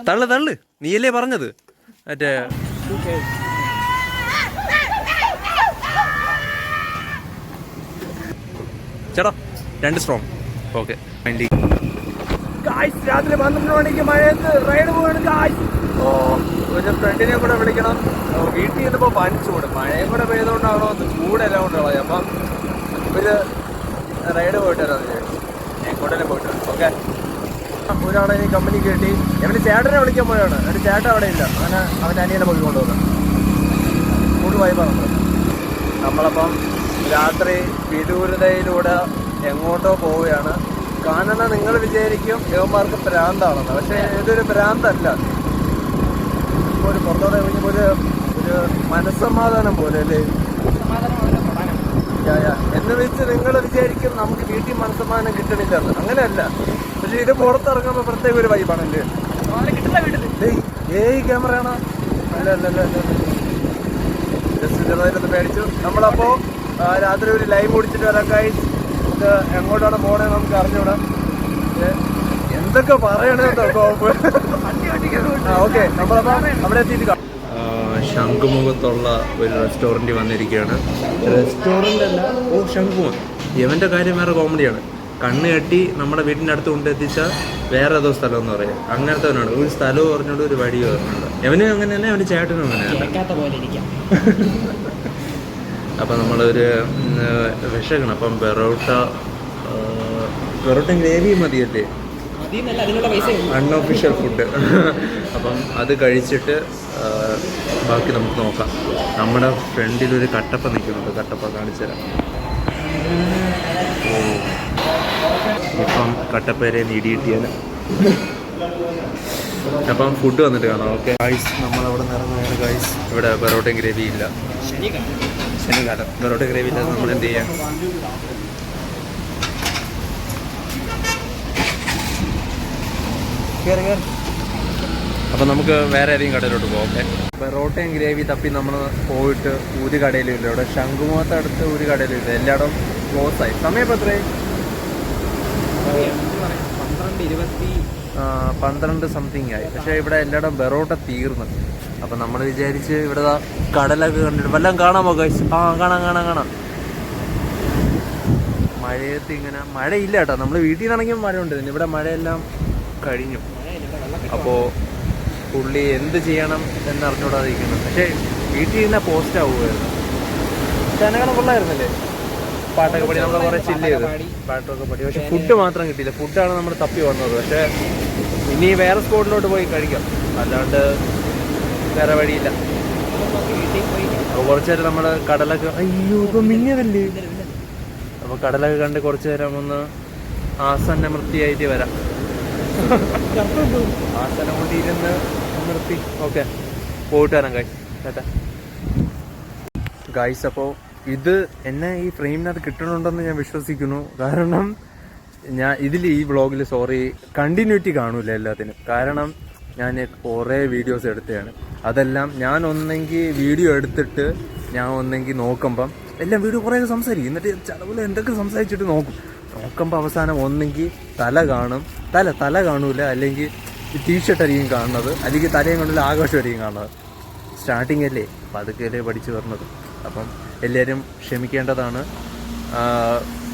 തള്ളു തള്ളു, നീയല്ലേ പറഞ്ഞത് മറ്റേ ചേട്ടാ 2 സ്ട്രോങ്. ഓക്കെ, രാത്രി 12 മണിക്ക് മഴയത്ത് റൈഡ് പോവാണ്. ഒരു ഫ്രണ്ടിനെ കൂടെ വിളിക്കണം. വീട്ടിൽ നിന്നിപ്പോൾ വൻ ചൂട്, മഴയും കൂടെ പെയ്തുകൊണ്ടാണോ ചൂടെല്ലാം കൊണ്ട് കളയാം. അപ്പം ഒരു റൈഡ് പോയിട്ട് വരാം, എങ്ങോട്ടെല്ലാം പോയിട്ട് വരാം. ഓക്കെ, ഒരാളെ ഈ കമ്പനിക്ക് കിട്ടി. അവൻ്റെ ചേട്ടനെ വിളിക്കാൻ പോയാണ്. അവൻ്റെ ചേട്ടൻ അവിടെ ഇല്ല, അങ്ങനെ അവൻ്റെ അനിയനെ പോയി കൊണ്ടുപോകുന്നത്. കൂടുതൽ വൈബാണ് നമ്മളപ്പം രാത്രി വിദൂരതയിലൂടെ എങ്ങോട്ടോ പോവുകയാണ്. കാണുന്ന നിങ്ങൾ വിചാരിക്കും യുവന്മാർക്ക് ഭ്രാന്താണെന്ന്, പക്ഷേ ഇതൊരു ഭ്രാന്തല്ല. ഒരു പുറത്തോടെ കഴിഞ്ഞപ്പോൾ ഒരു മനസ്സമാധാനം പോലെ അല്ലേ എന്ന് വെച്ച് നിങ്ങൾ വിചാരിക്കും നമുക്ക് വീട്ടിൽ മനസ്സമാധാനം കിട്ടണില്ലെന്ന്. അങ്ങനെയല്ല, പക്ഷെ ഇത് പുറത്തിറങ്ങുമ്പോൾ പ്രത്യേക ഒരു വൈബാണല്ലേ. ഏയ് ക്യാമറയാണോ? അല്ല അല്ല അല്ല അല്ല, ജസ്റ്റ് ചെറുതായിട്ടൊന്ന് പേടിച്ചു. നമ്മളപ്പോ രാത്രി ഒരു ലൈവ് ഓടിച്ചിട്ട് വരാം ഗൈസ്. ഇത് എങ്ങോട്ടാണ് പോണേ നമുക്ക് അറിഞ്ഞൂടാ, എന്തൊക്കെ പറയണേന്നോ. ഓക്കെ, നമ്മളപ്പോ അവിടെ എത്തിയിട്ട് ശംഖുമുഖത്തുള്ള ഒരു റെസ്റ്റോറൻറ്റിൽ വന്നിരിക്കുകയാണ്. റെസ്റ്റോറൻ്റ് അല്ല, ശംഖുമുഖം. ഇവൻ്റെ കാര്യം വേറെ കോമഡിയാണ്. കണ്ണ് കെട്ടി നമ്മുടെ വീടിൻ്റെ അടുത്ത് കൊണ്ടെത്തിച്ചാൽ വേറെ ഏതോ സ്ഥലം എന്ന് പറയാം. അങ്ങനത്തെ അവനാണ്. ഒരു സ്ഥലവും പറഞ്ഞുകൊണ്ട് ഒരു വഴി പറഞ്ഞുണ്ട്. എവനും അങ്ങനെ തന്നെ, അവൻ്റെ ചേട്ടനും അങ്ങനെയാണ്. അപ്പം നമ്മളൊരു വിശക്കണം. അപ്പം പെറോട്ട ഗ്രേവി മതിയല്ലേ, അൺഒഫീഷ്യൽ ഫുഡ്. അപ്പം അത് കഴിച്ചിട്ട് ബാക്കി നമുക്ക് നോക്കാം. നമ്മുടെ ഫ്രണ്ടിലൊരു കട്ടപ്പ നിൽക്കുന്നുണ്ട്, കട്ടപ്പ കാണിച്ചു തരാം. ഇപ്പം കട്ടപ്പേരെ നീടിയിട്ടിയാൽ അപ്പം ഫുഡ് വന്നിട്ട് കാണാം. ഓക്കെ ഗൈസ്, നമ്മളവിടെ നിറങ്ങുകയാണ് ഗൈസ്. ഇവിടെ പെറോട്ട ഗ്രേവി ഇല്ല, ശനികാലം പെറോട്ട ഗ്രേവി ഇല്ല. നമ്മൾ എന്ത് ചെയ്യാം? അപ്പം നമുക്ക് വേറെ ഏതെങ്കിലും കടയിലോട്ട് പോകാം. ഓക്കെ, പെറോട്ടയും ഗ്രേവി തപ്പി നമ്മൾ പോയിട്ട് ഒരു കടയിലും ഇല്ല. ഇവിടെ ശംഖുമുഖത്തടുത്ത് ഒരു കടയിലും ഇല്ല, എല്ലായിടും ക്ലോസ് ആയി. സമയം ഇപ്പോൾ എത്രയായി? 12 സംതിങ് ആയി. പക്ഷേ ഇവിടെ എല്ലായിടും പെറോട്ട തീർന്നു. അപ്പം നമ്മൾ വിചാരിച്ച് ഇവിടെ കടലൊക്കെ കണ്ടിട്ട് വല്ലതും കാണാമോ ഗൈസ്? കാണാം. മഴയത്ത് ഇങ്ങനെ മഴയില്ല കേട്ടോ. നമ്മൾ വീട്ടിൽ നിന്നാണെങ്കിൽ മഴ ഉണ്ട്, ഇവിടെ മഴയെല്ലാം കഴിഞ്ഞു. അപ്പോൾ പുള്ളി എന്ത് ചെയ്യണം എന്നറിഞ്ഞുകൂടാതിരിക്കുന്നു. പക്ഷേ വീട്ടിൽ നിന്ന് പോസ്റ്റ് ആവുമായിരുന്നു. ചനകണം കൊള്ളായിരുന്നല്ലേ, പാട്ടൊക്കെ പാടി നമ്മൾ കുറേ ചില്ല് ചെയ്ത് പാട്ടൊക്കെ പാടി. പക്ഷെ ഫുഡ് മാത്രം കിട്ടിയില്ല. ഫുഡാണ് നമ്മൾ തപ്പി വന്നത്. പക്ഷേ ഇനി വേറെ സ്പോട്ടിലോട്ട് പോയി കഴിക്കാം, അല്ലാണ്ട് വേറെ വഴിയില്ല. അപ്പോൾ കുറച്ച് നേരം നമ്മൾ കടലൊക്കെ, അയ്യോ ഇപ്പം മിന്നിയതല്ലേ. അപ്പോൾ കടലൊക്കെ കണ്ട് കുറച്ച് നേരം ഒന്ന് ആസന്നമൃത്തിയായിട്ട് വരാം. ആസനം കൊണ്ട് ഇരുന്ന് നിർത്തി. ഓക്കെ, പോയിട്ട് വരാം ഗൈസ്. ചേട്ടാ ഗൈസ്, അപ്പോൾ ഇത് എന്നെ ഈ ഫ്രെയിമിനകത്ത് കിട്ടണുണ്ടെന്ന് ഞാൻ വിശ്വസിക്കുന്നു. കാരണം ഞാൻ ഈ വ്ളോഗിൽ കണ്ടിന്യൂറ്റി കാണൂല എല്ലാത്തിനും. കാരണം ഞാൻ കുറേ വീഡിയോസ് എടുത്തതാണ്. അതെല്ലാം ഞാൻ ഒന്നെങ്കിൽ വീഡിയോ എടുത്തിട്ട് ഞാൻ ഒന്നെങ്കിൽ നോക്കുമ്പം എല്ലാം വീഡിയോ കുറേ സംസാരിക്കും. എന്നിട്ട് ചിലപ്പോൾ എന്തൊക്കെ സംസാരിച്ചിട്ട് നോക്കുമ്പോൾ അവസാനം ഒന്നെങ്കിൽ തല കാണൂല, അല്ലെങ്കിൽ ടീഷർട്ട് ആയിരിക്കും കാണുന്നത്, അല്ലെങ്കിൽ തലയും കൊണ്ടില്ല ആഘോഷമായിരിക്കും കാണുന്നത്. സ്റ്റാർട്ടിങ് അല്ലേ, പതുക്കെയല്ലേ പഠിച്ചു വരുന്നത്. അപ്പം എല്ലാവരും ക്ഷമിക്കേണ്ടതാണ്.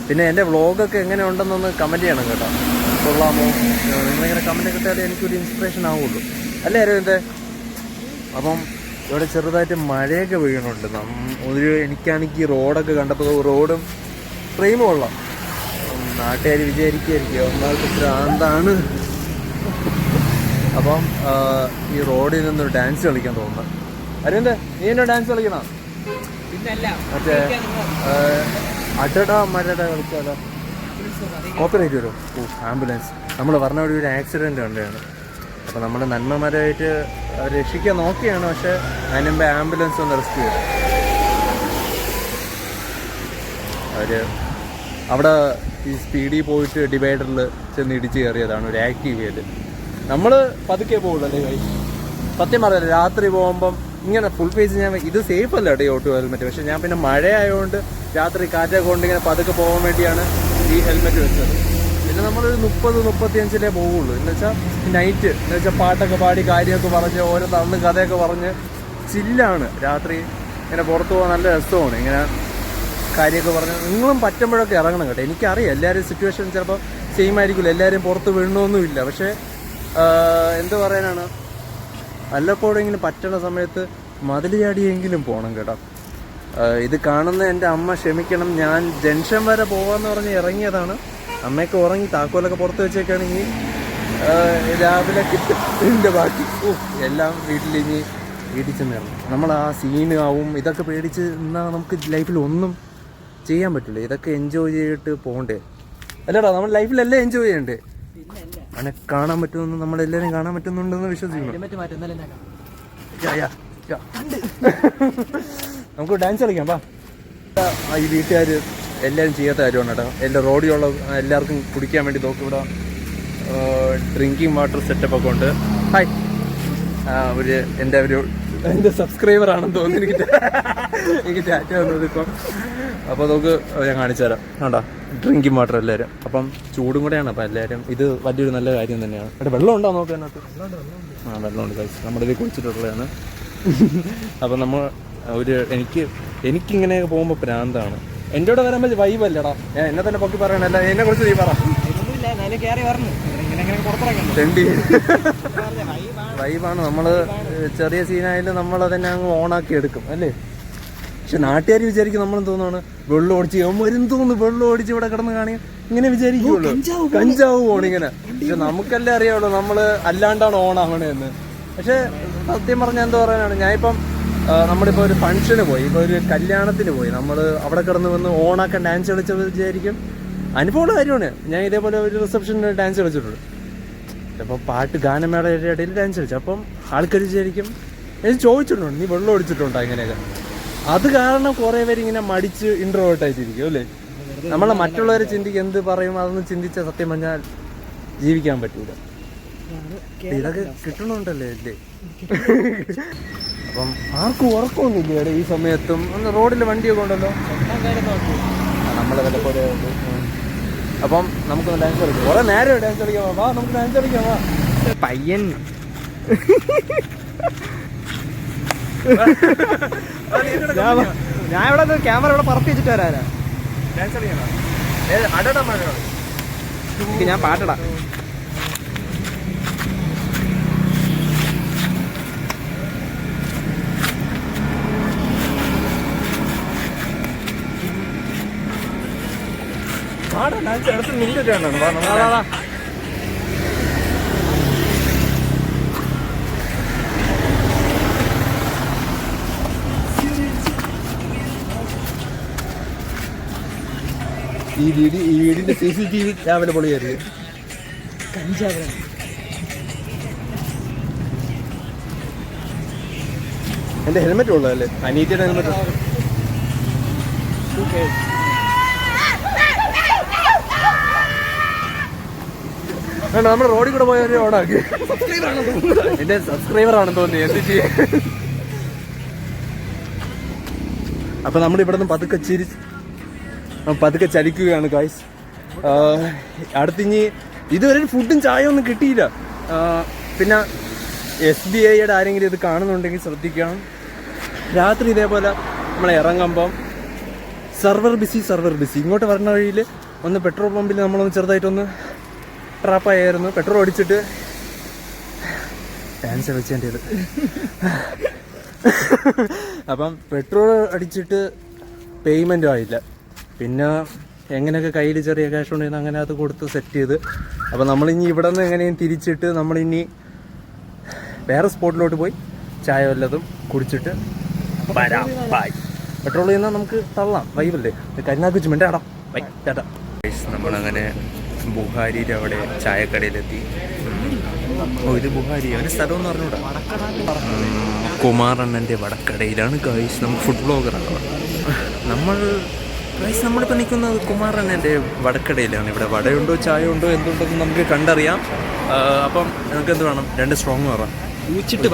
പിന്നെ എൻ്റെ വ്ളോഗൊക്കെ എങ്ങനെ ഉണ്ടെന്നൊന്ന് കമൻറ്റ് ചെയ്യണം കേട്ടോ. കൊള്ളാമോ? നിങ്ങളിങ്ങനെ കമൻറ്റ് കിട്ടിയാലേ എനിക്കൊരു ഇൻസ്പിറേഷൻ ആവുള്ളൂ, അല്ലേ അരവിന്ദ്? അപ്പം ഇവിടെ ചെറുതായിട്ട് മഴയൊക്കെ വീഴുന്നുണ്ട്. എനിക്കാണെങ്കിൽ റോഡൊക്കെ കണ്ടപ്പോൾ റോഡും ഫ്രെയിമും കൊള്ളാം. നാട്ടുകാർ വിചാരിക്കുകയായിരിക്കും ഒന്നാൾക്ക് ഭ്രാന്താണ്. അപ്പം ഈ റോഡിൽ നിന്നൊരു ഡാൻസ് കളിക്കാൻ തോന്നുന്നു. അരവിന്ദ്, നീ എന്നെ ഡാൻസ് കളിക്കണം? മറ്റേ മരട കളിച്ചാലോ? കോപ്പിറൈറ്റ് വരും. ആംബുലൻസ്. നമ്മൾ പറഞ്ഞ വഴി ഒരു ആക്സിഡൻറ്റ് കണ്ടതാണ്. അപ്പോൾ നമ്മൾ നന്മമാരായിട്ട് രക്ഷിക്കാൻ നോക്കിയാണ്. പക്ഷേ അതിന് മുമ്പേ ആംബുലൻസ് ഒന്ന് റെസ്ക്യൂ ചെയ്തു. അവർ അവിടെ ഈ സ്പീഡിൽ പോയിട്ട് ഡിവൈഡറിൽ ചെന്ന് ഇടിച്ച് കയറിയതാണ് ഒരു ആക്റ്റീവയിൽ. നമ്മൾ പതുക്കെ പോകുള്ളൂ അല്ലേ കൈ? സത്യം പറഞ്ഞില്ല, രാത്രി പോകുമ്പം ഇങ്ങനെ ഫുൾ ഫേസ് ഞാൻ ഇത് സേഫ് അല്ല കേട്ടോ ഈ ഓട്ടോ ഹെൽമെറ്റ്. പക്ഷേ ഞാൻ പിന്നെ മഴ ആയതുകൊണ്ട് രാത്രി കാറ്റൊക്കെ കൊണ്ട് ഇങ്ങനെ പതുക്കെ പോകാൻ വേണ്ടിയാണ് ഈ ഹെൽമെറ്റ് വെച്ചത്. പിന്നെ നമ്മളൊരു 30-35 പോവുള്ളൂ. എന്ന് വെച്ചാൽ നൈറ്റ് എന്ന് വെച്ചാൽ പാട്ടൊക്കെ പാടി കാര്യമൊക്കെ പറഞ്ഞ് ഓരോ തള്ളും കഥയൊക്കെ പറഞ്ഞ് ചില്ലാണ്. രാത്രി ഇങ്ങനെ പുറത്ത് പോകാൻ നല്ല രസമാണ്. ഇങ്ങനെ കാര്യമൊക്കെ പറഞ്ഞ് നിങ്ങളും പറ്റുമ്പോഴൊക്കെ ഇറങ്ങണം കേട്ടോ. എനിക്കറിയാം എല്ലാവരും സിറ്റുവേഷൻ ചിലപ്പോൾ സെയിം ആയിരിക്കില്ല, എല്ലാവരും പുറത്ത് വീഴണമെന്നുമില്ല. പക്ഷേ എന്ത് പറയാനാണ്, വല്ലപ്പോഴെങ്കിലും പറ്റണ സമയത്ത് മതിൽ ചാടിയെങ്കിലും പോകണം കേട്ടോ. ഇത് കാണുന്ന എൻ്റെ അമ്മ ക്ഷമിക്കണം, ഞാൻ ജംഗ്ഷൻ വരെ പോകാമെന്ന് പറഞ്ഞ് ഇറങ്ങിയതാണ്. അമ്മയൊക്കെ ഉറങ്ങി, താക്കോലൊക്കെ പുറത്ത് വെച്ചേക്കാണെങ്കിൽ രാവിലെ ഇതിൻ്റെ ബാക്കി എല്ലാം വീട്ടിൽ ചെന്നിറങ്ങും. നമ്മൾ ആ സീന് ആവും ഇതൊക്കെ പേടിച്ച് നിന്നാൽ നമുക്ക് ലൈഫിൽ ഒന്നും ചെയ്യാൻ പറ്റില്ല. ഇതൊക്കെ എൻജോയ് ചെയ്തിട്ട് പോകണ്ടേ അല്ലേടാ, നമ്മൾ ലൈഫിലെല്ലാം എൻജോയ് ചെയ്യണ്ടേ. അങ്ങനെ കാണാൻ പറ്റുമെന്ന് നമ്മളെല്ലാവരും കാണാൻ പറ്റുന്നുണ്ടെന്ന് വിശ്വസിക്കുന്നു. നമുക്ക് ഡാൻസ് കളിക്കാം വാ. ഈ വീട്ടുകാർ എല്ലാവരും ചെയ്യാത്ത കാര്യമാണ് കേട്ടോ. എല്ലാ റോഡിലുള്ള എല്ലാവർക്കും കുടിക്കാൻ വേണ്ടി നോക്കും. ഇവിടെ ഡ്രിങ്കിങ് വാട്ടർ സെറ്റപ്പൊക്കെ ഉണ്ട്. ഹായ്, എൻ്റെ സബ്സ്ക്രൈബർ ആണെന്ന് തോന്നുന്നു. എനിക്ക് ടാറ്റ വന്നത് ഇപ്പം. അപ്പോൾ നമുക്ക് ഞാൻ കാണിച്ചു തരാം. വേണ്ട ഡ്രിങ്കിങ് വാട്ടർ എല്ലാവരും. അപ്പം ചൂടും കൂടെയാണ്. അപ്പം എല്ലാവരും ഇത് വലിയൊരു നല്ല കാര്യം തന്നെയാണ്. അവിടെ വെള്ളം ഉണ്ടോ നോക്കുക അതിനകത്ത്? വെള്ളമുണ്ട് കഴിച്ച് നമ്മുടെ ഇതിൽ കുടിച്ചിട്ടുള്ളതാണ്. അപ്പം നമ്മൾ എനിക്കിങ്ങനെ പോകുമ്പോൾ പ്രാന്താണ്. എൻ്റെ കൂടെ വരുമ്പോൾ വൈബല്ലടാ. എന്നെ തന്നെ പൊക്കി പറയണല്ല, എന്നെ കുറിച്ച് നീ പറ. വൈബാണ്. നമ്മൾ ചെറിയ സീനായാലും നമ്മളതന്നെ അങ്ങ് ഓണാക്കി എടുക്കും അല്ലേ. പക്ഷെ നാട്ടുകാർ വിചാരിക്കും നമ്മൾ തോന്നുന്നു വെള്ളം ഓടിച്ച് തോന്നുന്നു വെള്ളം ഓടിച്ച് ഇവിടെ കിടന്ന് കാണിയാൽ ഇങ്ങനെ വിചാരിക്കുള്ളൂ, കഞ്ചാവ് പോണിങ്ങനെ. പക്ഷെ നമുക്കല്ലേ അറിയാവുള്ളൂ നമ്മൾ അല്ലാണ്ടാണ് ഓണാവണേന്ന്. പക്ഷെ സത്യം പറഞ്ഞാൽ എന്താ പറയാനാണ്, ഞാനിപ്പം നമ്മളിപ്പോൾ ഒരു ഫംഗ്ഷന് പോയി, ഇപ്പോൾ ഒരു കല്യാണത്തിന് പോയി, നമ്മൾ അവിടെ കിടന്ന് വന്ന് ഓണാക്കാൻ ഡാൻസ് കളിച്ചത് വിചാരിക്കും. അനുഭവമുള്ള കാര്യമാണ്. ഞാൻ ഇതേപോലെ ഒരു റിസപ്ഷനിൽ ഡാൻസ് കളിച്ചിട്ടുണ്ട്. അപ്പോൾ ഗാനമേളയുടെ ഇടയിൽ ഡാൻസ് കളിച്ചു. അപ്പം ആൾക്കാർ വിചാരിക്കും, എനിക്ക് ചോദിച്ചിട്ടുണ്ട് നീ വെള്ളം ഒടിച്ചിട്ടുണ്ടോ ഇങ്ങനെയൊക്കെ. അത് കാരണം കുറേ പേര് ഇങ്ങനെ മടിച്ച് ഇൻട്രോവേർട്ടായിട്ടിരിക്കും അല്ലേ. നമ്മളെ മറ്റുള്ളവരെ ചിന്തിക്കും എന്ത് പറയും, അതൊന്നും ചിന്തിച്ചാൽ സത്യം പറഞ്ഞാൽ ജീവിക്കാൻ പറ്റൂല. ഇതൊക്കെ കിട്ടണമുണ്ടല്ലേ അല്ലേ. അപ്പം ആർക്കും ഉറക്കമൊന്നുമില്ല ഈ സമയത്തും. ഒന്ന് റോഡിൽ വണ്ടിയൊക്കെ ഉണ്ടല്ലോ, നമ്മളെ വല്ല പോലെ. അപ്പം നമുക്കൊന്ന് ഡാൻസ് കളിക്കാം. കുറെ നേരം ഡാൻസ് കളിക്കാം. വാ നമുക്ക് ഡാൻസ് കളിക്കാം. വാ പയ്യൻ. ഞാൻ ഇവിടെ ക്യാമറ ഇവിടെ പറത്തി വെച്ചിട്ട് വരാനാ. ഡാൻസ് കളിക്കണം. ഞാൻ പാട്ടടാ. അടുത്ത് മിനിറ്റ് വേണം. ഈ വീടിന്റെ CCTV രാവിലെ പൊളിയായിരുന്നു. എന്റെ ഹെൽമെറ്റ് ഉള്ളതല്ലേ, അനീറ്റയുടെ ഹെൽമെറ്റ്. നമ്മുടെ റോഡിൽ കൂടെ പോയ ഓണാക്കി. എന്റെ സബ്സ്ക്രൈബർ ആണെന്ന് തോന്നി. എന്ത് ചെയ്യാൻ. അപ്പൊ നമ്മളിവിടെ നിന്ന് പതുക്കെ ചലിക്കുകയാണ് ഗായ്സ്. അടുത്തിഞ്ഞ് ഇതുവരെ ഫുഡും ചായ ഒന്നും കിട്ടിയില്ല. പിന്നെ SBIയുടെ ആരെങ്കിലും ഇത് കാണുന്നുണ്ടെങ്കിൽ ശ്രദ്ധിക്കണം. രാത്രി ഇതേപോലെ നമ്മൾ ഇറങ്ങുമ്പം സർവർ ബിസി. ഇങ്ങോട്ട് വരുന്ന വഴിയിൽ ഒന്ന് പെട്രോൾ പമ്പിൽ നമ്മളൊന്ന് ചെറുതായിട്ടൊന്ന് ട്രാപ്പായിരുന്നു. പെട്രോൾ അടിച്ചിട്ട് ഡാൻസ് കളിച്ചേണ്ടത്. അപ്പം പെട്രോൾ അടിച്ചിട്ട് പേയ്മെൻറ്റും ആയില്ല. പിന്നെ എങ്ങനെയൊക്കെ കയ്യിൽ ചെറിയ ക്യാഷ് ഉണ്ടായിരുന്നു, അങ്ങനെ അത് കൊടുത്ത് സെറ്റ് ചെയ്ത്. അപ്പോൾ നമ്മളിനി ഇവിടെ നിന്ന് എങ്ങനെയും തിരിച്ചിട്ട് നമ്മളിനി വേറെ സ്പോട്ടിലോട്ട് പോയി ചായ വല്ലതും കുടിച്ചിട്ട് വരാം. ബൈ. പെട്രോൾ ചെയ്യുന്നാൽ നമുക്ക് തള്ളാം. വൈബല്ലേ. കരിനാക്കുച്ചു വേണ്ടേടാ. ബൈ ചേട്ടാ. നമ്മളങ്ങനെ ബുഹാരിയുടെ അവിടെ ചായക്കടയിലെത്തി. ഇത് ബുഹാരി അവൻ്റെ സ്ഥലം എന്ന് പറഞ്ഞൂടാ. കുമാറണ്ണൻ്റെ വടക്കടയിലാണ് ഗൈസ്. നമ്മൾ ഫുഡ് ബ്ലോഗറാണ്. നമ്മളിപ്പോൾ നിൽക്കുന്നത് കുമാറണ്ണൻ്റെ വടക്കടയിലാണ്. ഇവിടെ വടയുണ്ടോ ചായ ഉണ്ടോ എന്തുണ്ടെന്ന് നമുക്ക് കണ്ടറിയാം. അപ്പം നമുക്ക് എന്ത് വേണം? 2 സ്ട്രോങ് പറയാം.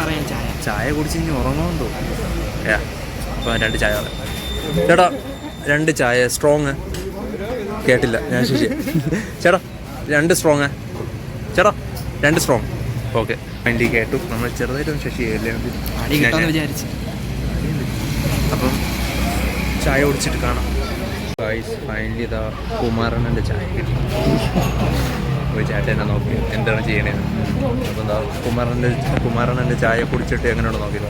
പറയാം. ചായ കുടിച്ച് ഇനി ഉറങ്ങുമെന്ന് തോന്നുന്നു. അപ്പം 2 ചായ പറയാം ചേട്ടാ. 2 ചായ സ്ട്രോങ്. കേട്ടില്ല ഞാൻ. ശരി ചേട്ടാ 2 സ്ട്രോങ് ചേട്ടാ, 2 സ്ട്രോങ്. ഓക്കെ, വണ്ടി കേട്ടു. നമ്മൾ ചെറുതായിട്ടൊന്ന് ശശി ചെയ്യല്ലേ വിചാരിച്ചു. അപ്പം ചായ കുടിച്ചിട്ട് കാണാം. ഫൈനലി ഇതാ കുമാരണ്ണൻ്റെ ചായ കിട്ടി. പോയി ചേട്ടനെ നോക്കി എന്താണ് ചെയ്യണേന്ന്. അപ്പം എന്താ കുമാരണ്ണൻ്റെ ചായ കുടിച്ചിട്ട് എങ്ങനെയാണ് നോക്കിയത്.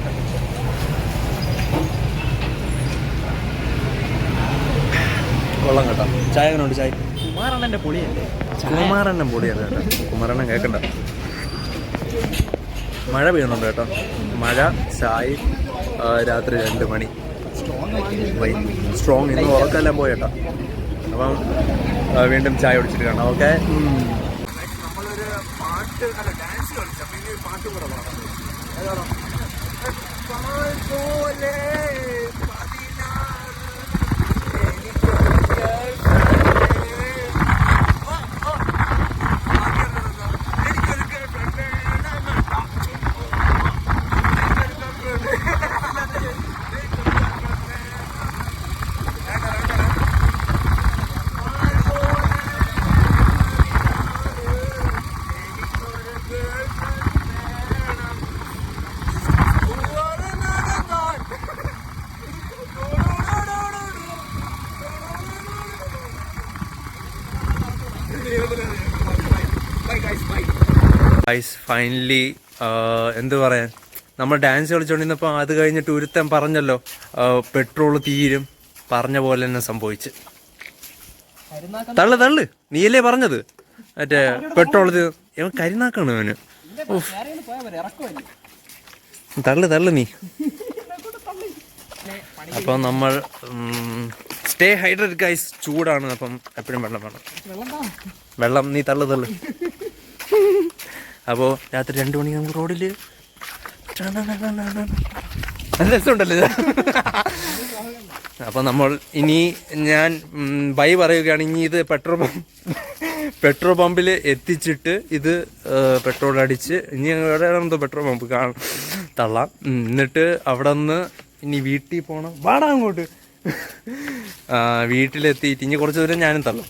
കൊള്ളാം കേട്ടോ. ചായ എങ്ങനെയുണ്ട്? ചായ കുമാരണ്ണൻ്റെ പൊളിയല്ലേ? കുമാരണ്ണൻ പൊളിയല്ല കേട്ടോ. കുമാരണ്ണൻ കേൾക്കണ്ട. മഴ പെയ്യുന്നുണ്ട് കേട്ടോ. മഴ, ചായ, രാത്രി 2 മണി. സ്ട്രോങ്. ഇന്ന് ഉറക്കെല്ലാം പോയേട്ടാ. അപ്പം വീണ്ടും ചായ കുടിച്ചിട്ട് കാണാം. ഓക്കെ, നമ്മളൊരു പാട്ട് അല്ല ഡാൻസ് കളിച്ചു. അപ്പം ഇനി പാട്ട് കൂടെ പാടാം. ഫൈനലി എന്ത് പറയാൻ, നമ്മൾ ഡാൻസ് കളിച്ചോണ്ടിരുന്നപ്പോൾ അത് കഴിഞ്ഞിട്ട് ഒരുത്തൻ പറഞ്ഞല്ലോ പെട്രോൾ തീരും. പറഞ്ഞ പോലെ തന്നെ സംഭവിച്ച്. തള്ളു നീയല്ലേ പറഞ്ഞത് മറ്റേ പെട്രോൾ ഇവൻ കരിനാക്കാണ് അവന്. തള്ളു നീ. അപ്പം നമ്മൾ സ്റ്റേ ഹൈഡ്രേറ്റഡ് ഗൈസ്. ചൂടാണ്, അപ്പം എപ്പോഴും വെള്ളം വേണം. വെള്ളം നീ തള്ളു. അപ്പോൾ രാത്രി 2 മണിക്ക് നമുക്ക് റോഡിൽ രസമുണ്ടല്ലോ. അപ്പോൾ നമ്മൾ ഇനി ഞാൻ ബൈ പറയുകയാണ്. ഇനി ഇത് പെട്രോൾ പമ്പിൽ എത്തിച്ചിട്ട് ഇത് പെട്രോൾ അടിച്ച് ഇനി എവിടെയാണെന്തോ പെട്രോൾ പമ്പ് തള്ളാം. എന്നിട്ട് അവിടെ നിന്ന് ഇനി വീട്ടിൽ പോകണം. വാടാ അങ്ങോട്ട്. വീട്ടിലെത്തിയിട്ട് ഇനി കുറച്ച് ദൂരം ഞാനും തള്ളും.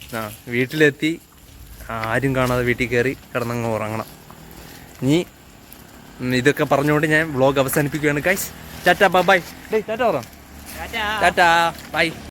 വീട്ടിലെത്തി ആരും കാണാതെ വീട്ടിൽ കയറി കിടന്നങ്ങ് ഉറങ്ങണം. ഇനി ഇതൊക്കെ പറഞ്ഞുകൊണ്ട് ഞാൻ വ്ളോഗ് അവസാനിപ്പിക്കുകയാണ് ഗൈസ്. ടാറ്റാ ബൈ. ടാറ്റാ പറ. Tata by.